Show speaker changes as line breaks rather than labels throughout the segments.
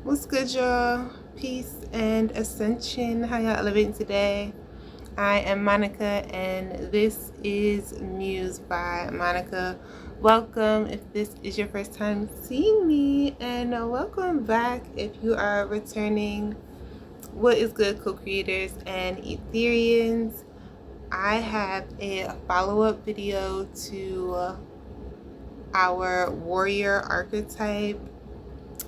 What's good, y'all? Peace and ascension. How y'all elevating today? I am Monica, and this is Muse by Monica. Welcome if this is your first time seeing me, and welcome back if you are returning. What is good, co-creators and Ethereans? I have a follow-up video to our warrior archetype,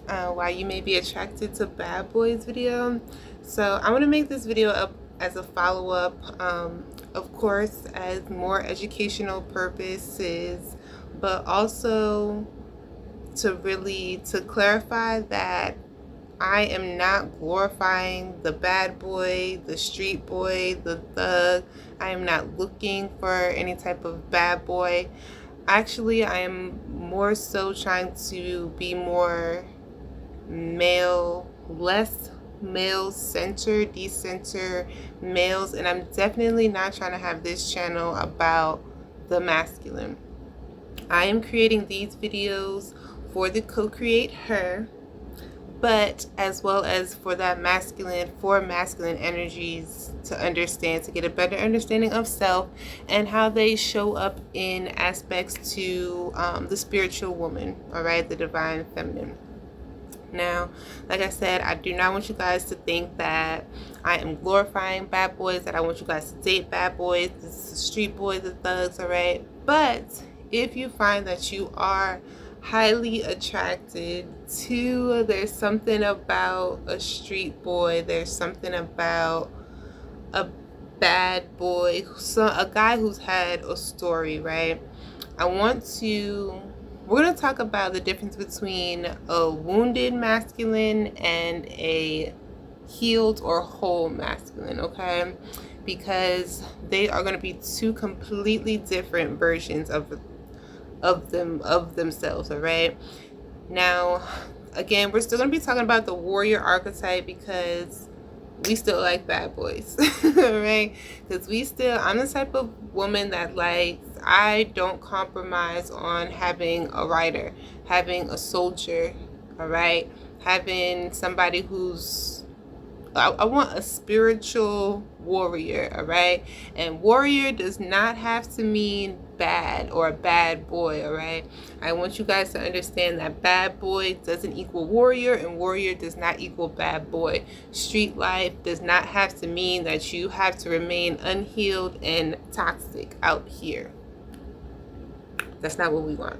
why you may be attracted to bad boys video. So I want to make this video up as a follow-up, of course, as more educational purposes, but also to clarify that I am not glorifying the bad boy, the street boy, the thug. I am not looking for any type of bad boy. Actually, I am more so trying to be more less male-centered, decenter males, and I'm definitely not trying to have this channel about the masculine. I am creating these videos for the co-create her, but as well as for masculine energies to understand, to get a better understanding of self and how they show up in aspects to the spiritual woman, all right, the divine feminine. Now, like I said, I do not want you guys to think that I am glorifying bad boys, that I want you guys to date bad boys, the street boys, the thugs, all right? But if you find that you are highly attracted to, there's something about a street boy, there's something about a bad boy, a guy who's had a story, right? We're going to talk about the difference between a wounded masculine and a healed or whole masculine, okay? Because they are going to be two completely different versions of themselves, all right? Now, again, we're still going to be talking about the warrior archetype because we still like bad boys, right? Because I'm the type of woman that I don't compromise on having a rider, having a soldier, all right? Having somebody I want a spiritual warrior, all right? And warrior does not have to mean bad or a bad boy, all right? I want you guys to understand that bad boy doesn't equal warrior, and warrior does not equal bad boy. Street life does not have to mean that you have to remain unhealed and toxic out here. That's not what we want.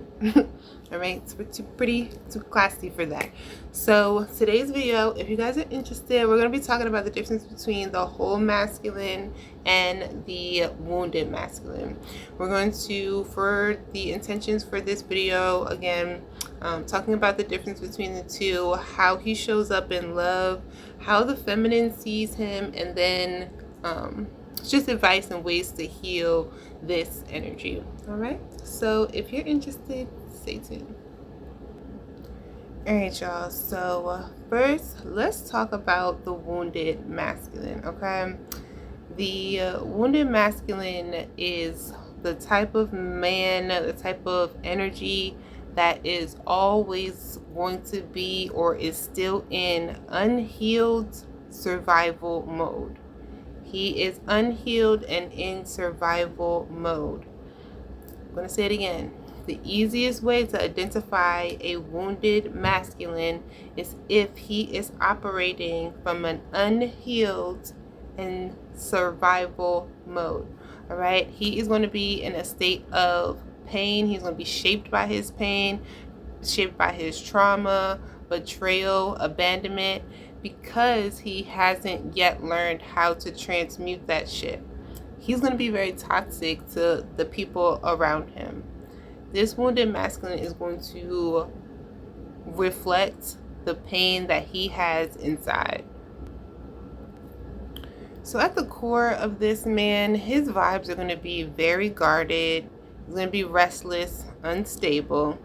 All right, so we're too classy for that. So today's video, if you guys are interested, we're going to be talking about the difference between the whole masculine and the wounded masculine. We're going to, for the intentions for this video, again, talking about the difference between the two, how he shows up in love, how the feminine sees him, and then just advice and ways to heal this energy. All right, so if you're interested, stay tuned. All right, y'all, so first let's talk about the wounded masculine, okay? The wounded masculine is the type of man, the type of energy that is always going to be or is still in unhealed survival mode. He is unhealed and in survival mode. I'm going to say it again. The easiest way to identify a wounded masculine is if he is operating from an unhealed and survival mode. All right? He is going to be in a state of pain. He's going to be shaped by his pain, shaped by his trauma, betrayal, abandonment, because he hasn't yet learned how to transmute that shit. He's going to be very toxic to the people around him. This wounded masculine is going to reflect the pain that he has inside. So at the core of this man, his vibes are going to be very guarded. He's going to be restless, unstable,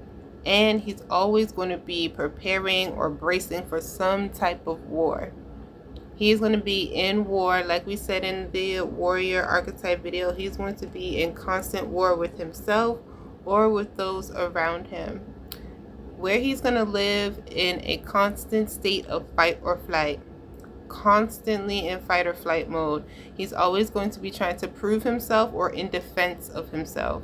and he's always going to be preparing or bracing for some type of war. He's going to be in war, like we said in the warrior archetype video. He's going to be in constant war with himself or with those around him. where he's going to live in a constant state of fight or flight, constantly in fight or flight mode. He's always going to be trying to prove himself or in defense of himself.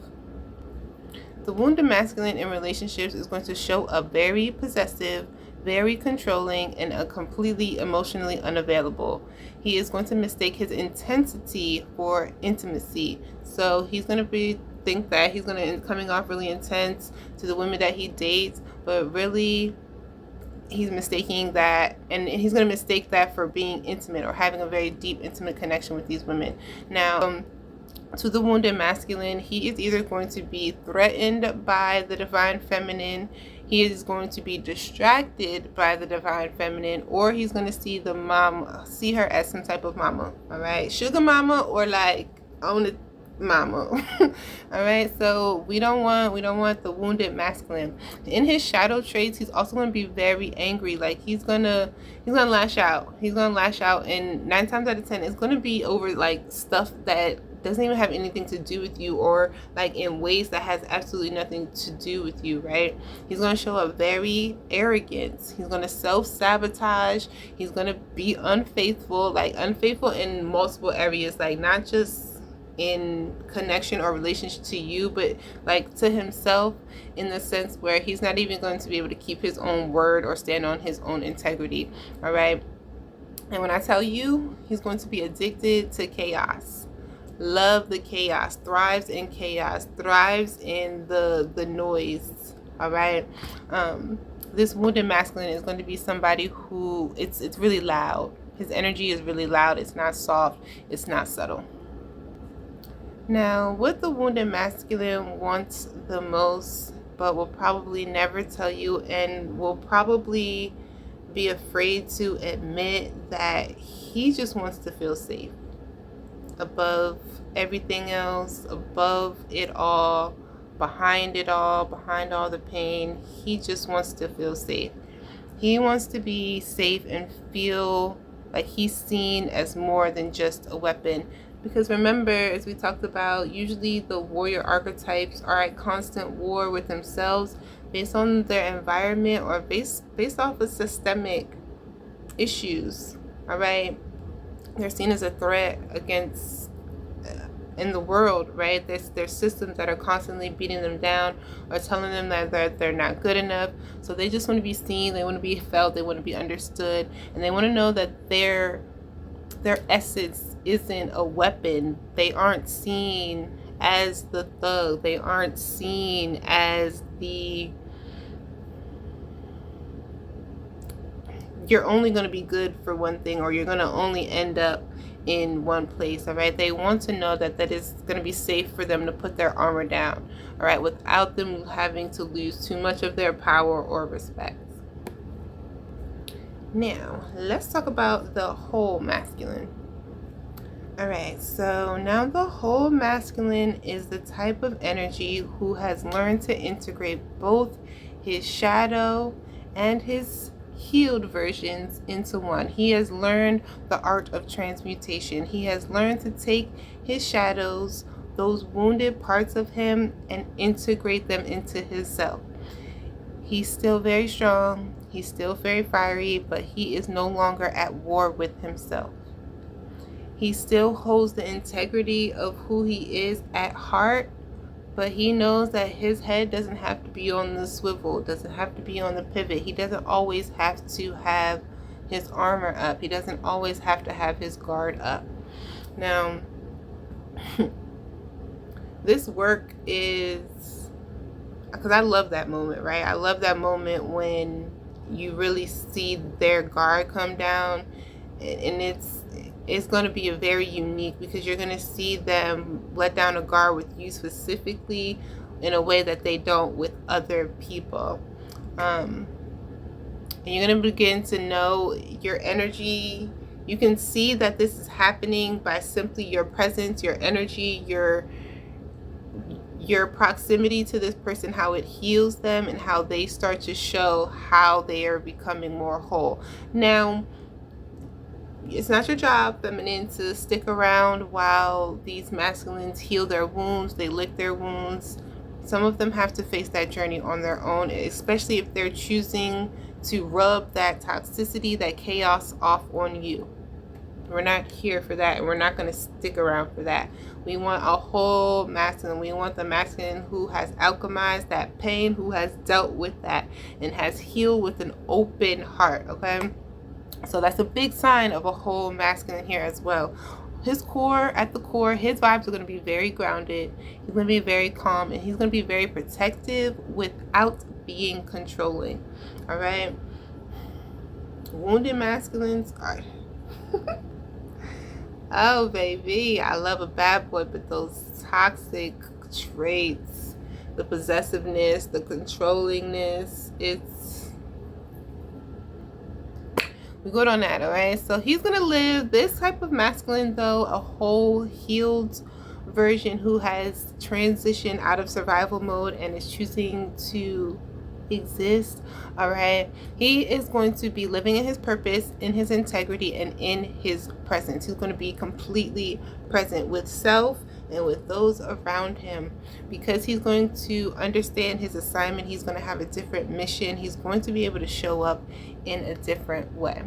The wounded masculine in relationships is going to show up very possessive, very controlling, and a completely emotionally unavailable. He is going to mistake his intensity for intimacy. So he's going to think that he's going to end coming off really intense to the women that he dates, but really he's mistaking that, and he's going to mistake that for being intimate or having a very deep, intimate connection with these women. Now, to the wounded masculine, he is either going to be threatened by the divine feminine, he is going to be distracted by the divine feminine, or he's going to see her as some type of mama, all right? Sugar mama, or like own it mama. All right, so we don't want the wounded masculine. In his shadow traits, he's also going to be very angry. Like he's gonna lash out. And 9 times out of 10 it's going to be over like stuff that doesn't even have anything to do with you, or like in ways that has absolutely nothing to do with you, right? He's going to show up very arrogant. He's going to self-sabotage. He's going to be unfaithful in multiple areas, like not just in connection or relationship to you, but like to himself, in the sense where he's not even going to be able to keep his own word or stand on his own integrity. All right, and when I tell you, he's going to be addicted to chaos, love the chaos, thrives in chaos, thrives in the noise. All right, this wounded masculine is going to be somebody who it's really loud. His energy is really loud. It's not soft, it's not subtle. Now, what the wounded masculine wants the most, but will probably never tell you, and will probably be afraid to admit, that he just wants to feel safe. Above everything else, above it all, behind all the pain, he just wants to feel safe. He wants to be safe and feel like he's seen as more than just a weapon. Because remember, as we talked about, usually the warrior archetypes are at constant war with themselves based on their environment, or based off of systemic issues. All right, they're seen as a threat against in the world, right? There's systems that are constantly beating them down or telling them that they're not good enough. So they just want to be seen, they want to be felt, they want to be understood, and they want to know that their essence isn't a weapon. They aren't seen as the thug. They aren't seen as you're only going to be good for one thing, or you're going to only end up in one place. All right, they want to know that is going to be safe for them to put their armor down, all right, without them having to lose too much of their power or respect. Now, let's talk about the whole masculine. All right, so now the whole masculine is the type of energy who has learned to integrate both his shadow and his healed versions into one. He has learned the art of transmutation. He has learned to take his shadows, those wounded parts of him, and integrate them into his self. He's still very strong. He's still very fiery, but he is no longer at war with himself. He still holds the integrity of who he is at heart, but he knows that his head doesn't have to be on the swivel, doesn't have to be on the pivot. He doesn't always have to have his armor up. He doesn't always have to have his guard up. Now, this work is, because I love that moment, right? I love that moment when you really see their guard come down, and it's going to be a very unique, because you're going to see them let down a guard with you specifically in a way that they don't with other people. And you're going to begin to know your energy. You can see that this is happening by simply your presence, your energy, your proximity to this person, how it heals them, and how they start to show how they are becoming more whole. Now, it's not your job, feminine, to stick around while these masculines heal their wounds, they lick their wounds. Some of them have to face that journey on their own, especially if they're choosing to rub that toxicity, that chaos off on you. We're not here for that, and we're not going to stick around for that. We want a whole masculine. We want the masculine who has alchemized that pain, who has dealt with that, and has healed with an open heart, okay? So that's a big sign of a whole masculine here as well. His core, at the core, his vibes are going to be very grounded. He's going to be very calm, and he's going to be very protective without being controlling, all right? Wounded masculines are... Oh, baby, I love a bad boy, but those toxic traits, the possessiveness, the controllingness, we good on that, all right? So he's going to live this type of masculine, though, a whole healed version who has transitioned out of survival mode and is choosing to exist, all right? He is going to be living in his purpose, in his integrity, and in his presence. He's going to be completely present with self and with those around him, because he's going to understand his assignment. He's going to have a different mission. He's going to be able to show up in a different way.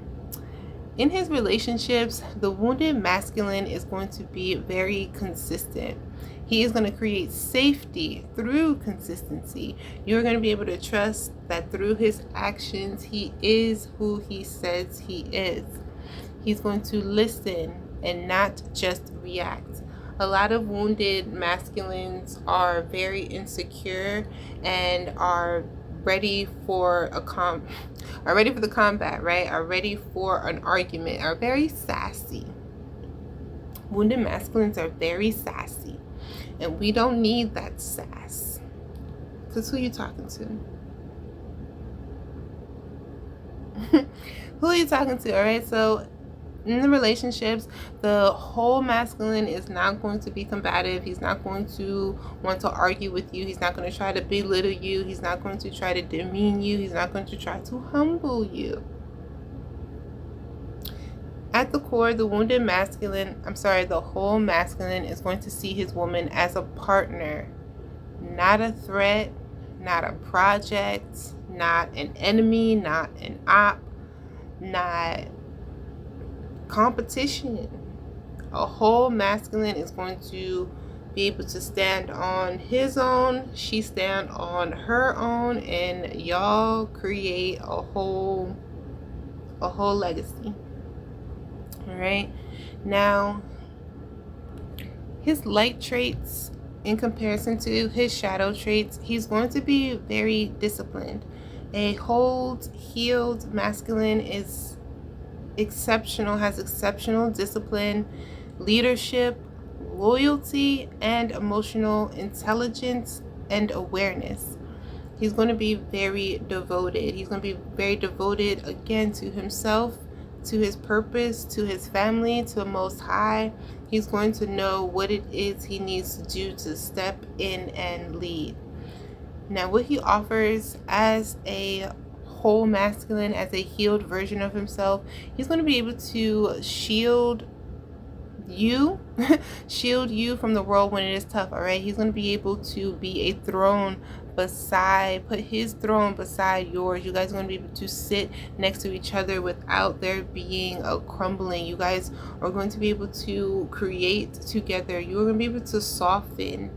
In his relationships, the wounded masculine is going to be very consistent. He is going to create safety through consistency. You're going to be able to trust that through his actions, he is who he says he is. He's going to listen and not just react. A lot of wounded masculines are very insecure and are ready for the combat, right? Are ready for an argument, are very sassy. Wounded masculines are very sassy, and we don't need that sass. Because who you talking to? Who are you talking to? All right, so in the relationships, the whole masculine is not going to be combative. He's not going to want to argue with you. He's not going to try to belittle you. He's not going to try to demean you. He's not going to try to humble you. At the core, the whole masculine is going to see his woman as a partner, not a threat, not a project, not an enemy, not an op, not competition. A whole masculine is going to be able to stand on his own, she stand on her own, and y'all create a whole legacy. All right, now his light traits in comparison to his shadow traits, he's going to be very disciplined. A whole healed masculine is exceptional, has exceptional discipline, leadership, loyalty, and emotional intelligence and awareness. He's going to be very devoted. He's going to be very devoted, again, to himself, to his purpose, to his family, to the Most High. He's going to know what it is he needs to do to step in and lead. Now, what he offers as a whole masculine, as a healed version of himself, he's going to be able to shield you from the world when it is tough, all right? He's going to be able to be a throne put his throne beside yours. You guys are going to be able to sit next to each other without there being a crumbling. You guys are going to be able to create together. You're going to be able to soften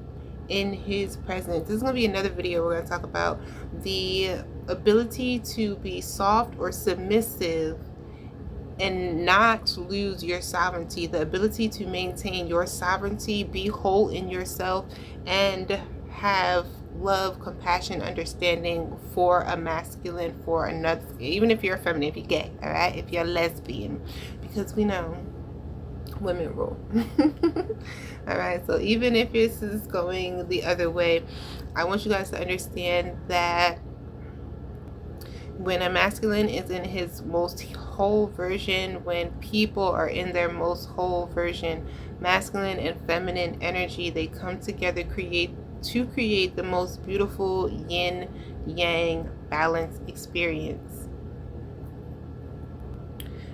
in his presence. This is going to be another video. We're going to talk about the ability to be soft or submissive and not lose your sovereignty, the ability to maintain your sovereignty, be whole in yourself, and have love, compassion, understanding for a masculine, for another, even if you're a feminine, if you're gay, all right, if you're a lesbian, because we know women rule. All right, so even if this is going the other way, I want you guys to understand that when a masculine is in his most whole version, when people are in their most whole version, masculine and feminine energy, they come together to create the most beautiful yin yang balanced experience.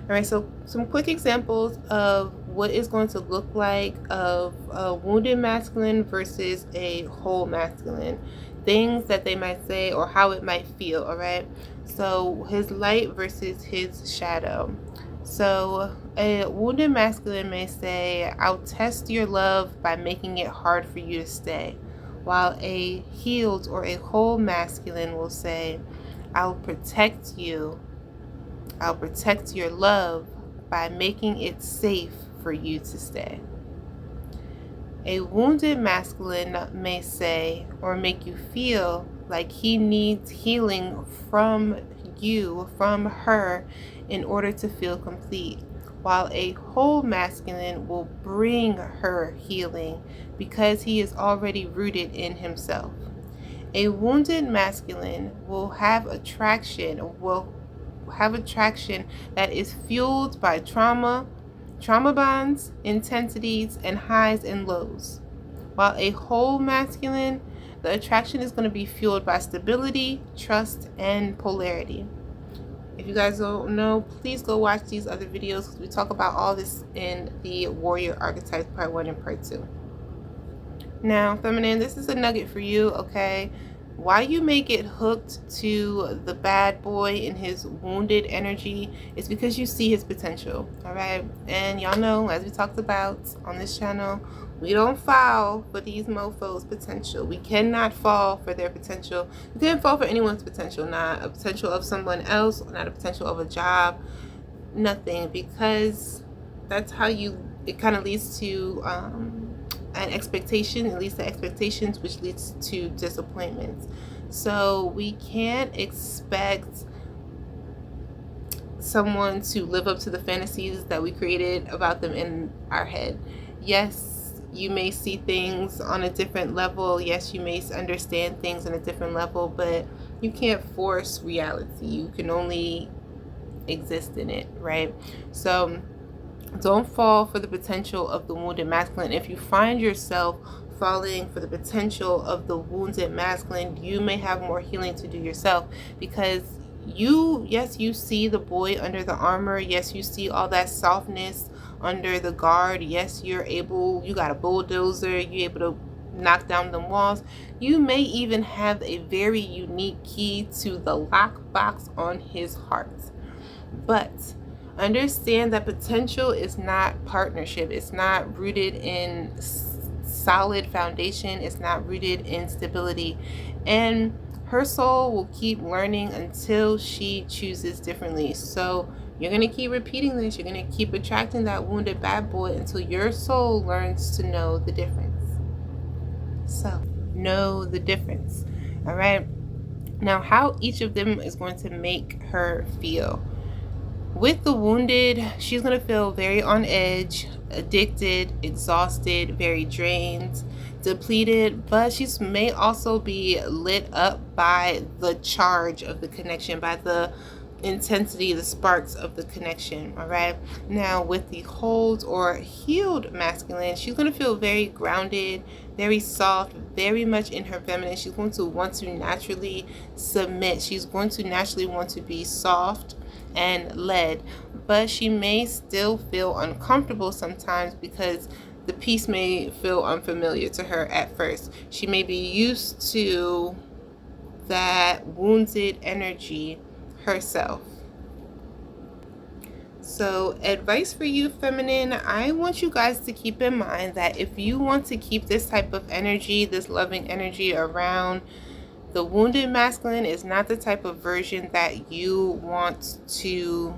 All right, so some quick examples of what is going to look like of a wounded masculine versus a whole masculine. Things that they might say or how it might feel, all right? So his light versus his shadow. So a wounded masculine may say, I'll test your love by making it hard for you to stay. While a healed or a whole masculine will say, I'll protect you. I'll protect your love by making it safe for you to stay. A wounded masculine may say or make you feel like he needs healing from you, from her, in order to feel complete, while a whole masculine will bring her healing because he is already rooted in himself. A wounded masculine will have attraction that is fueled by trauma bonds, intensities, and highs and lows. While a whole masculine, the attraction is going to be fueled by stability, trust, and polarity. If you guys don't know, please go watch these other videos because we talk about all this in the Warrior Archetypes Part 1 and Part 2. Now, feminine, this is a nugget for you, okay? Why you may get hooked to the bad boy in his wounded energy is because you see his potential, all right? And y'all know, as we talked about on this channel, we don't fall for these mofos' potential. We cannot fall for their potential. You can't fall for anyone's potential, not a potential of someone else, not a potential of a job, nothing, because that's how it kind of leads to an expectation. It leads to expectations, which leads to disappointments. So we can't expect someone to live up to the fantasies that we created about them in our head. Yes, you may see things on a different level. Yes, you may understand things on a different level, but you can't force reality. You can only exist in it, right? So don't fall for the potential of the wounded masculine. If you find yourself falling for the potential of the wounded masculine, you may have more healing to do yourself, because you see the boy under the armor. Yes, you see all that softness under the guard. Yes, you got a bulldozer, you're able to knock down them walls. You may even have a very unique key to the lockbox on his heart. But understand that potential is not partnership. It's not rooted in solid foundation. It's not rooted in stability. And her soul will keep learning until she chooses differently. So you're going to keep repeating this. You're going to keep attracting that wounded bad boy until your soul learns to know the difference. So know the difference. All right. Now, how each of them is going to make her feel. With the wounded, she's going to feel very on edge, addicted, exhausted, very drained, depleted, but she may also be lit up by the charge of the connection, by the intensity, the sparks of the connection. All right. Now, with the hold or healed masculine, she's going to feel very grounded, very soft, very much in her feminine. She's going to want to naturally submit. She's going to naturally want to be soft and led, but she may still feel uncomfortable sometimes because the piece may feel unfamiliar to her at first. She may be used to that wounded energy herself. So, advice for you, feminine, I want you guys to keep in mind that if you want to keep this type of energy, this loving energy around, the wounded masculine is not the type of version that you want to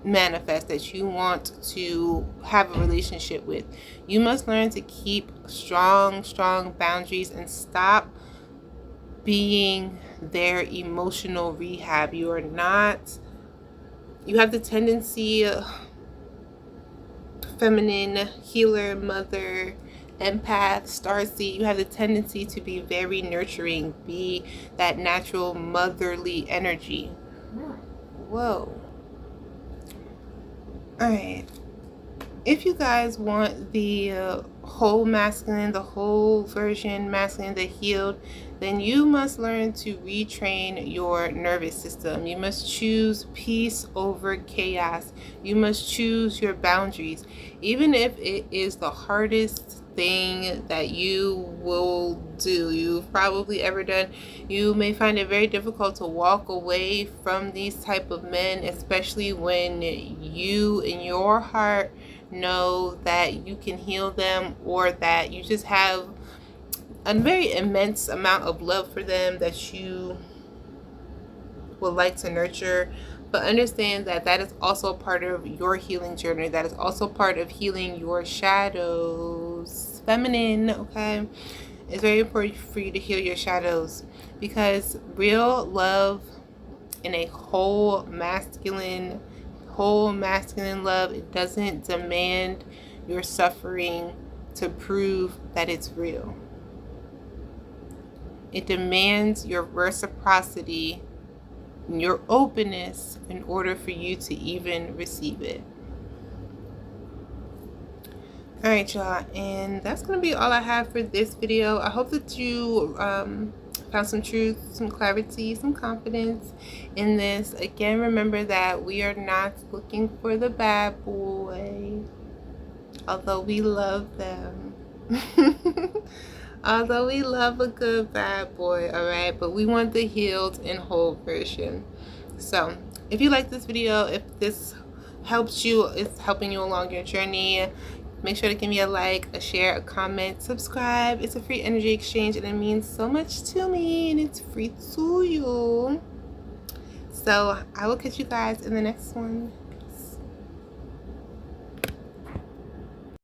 manifest, that you want to have a relationship with. You must learn to keep strong boundaries and stop being their emotional rehab. You have the tendency, feminine, healer, mother, empath, starseed, you have the tendency to be very nurturing, be that natural motherly energy. Whoa. All right. if you guys want the whole masculine, the whole version masculine, the healed, then you must learn to retrain your nervous system. You must choose peace over chaos. You must choose your boundaries. Even if it is the hardest thing that you will do, you've probably ever done, you may find it very difficult to walk away from these type of men, especially when you in your heart know that you can heal them, or that you just have a very immense amount of love for them that you would like to nurture. But understand that that is also part of your healing journey. That is also part of healing your shadows. Feminine, okay? It's very important for you to heal your shadows, because real love in a whole masculine love, it doesn't demand your suffering to prove that it's real. It demands your reciprocity and your openness in order for you to even receive it. Alright, y'all, and that's going to be all I have for this video. I hope that you found some truth, some clarity, some confidence in this. Again, remember that we are not looking for the bad boy, although we love them. Although we love a good bad boy, alright? But we want the healed and whole version. So, if you like this video, if this helps you, it's helping you along your journey, make sure to give me a like, a share, a comment, subscribe. It's a free energy exchange, and it means so much to me, and it's free to you. So, I will catch you guys in the next one.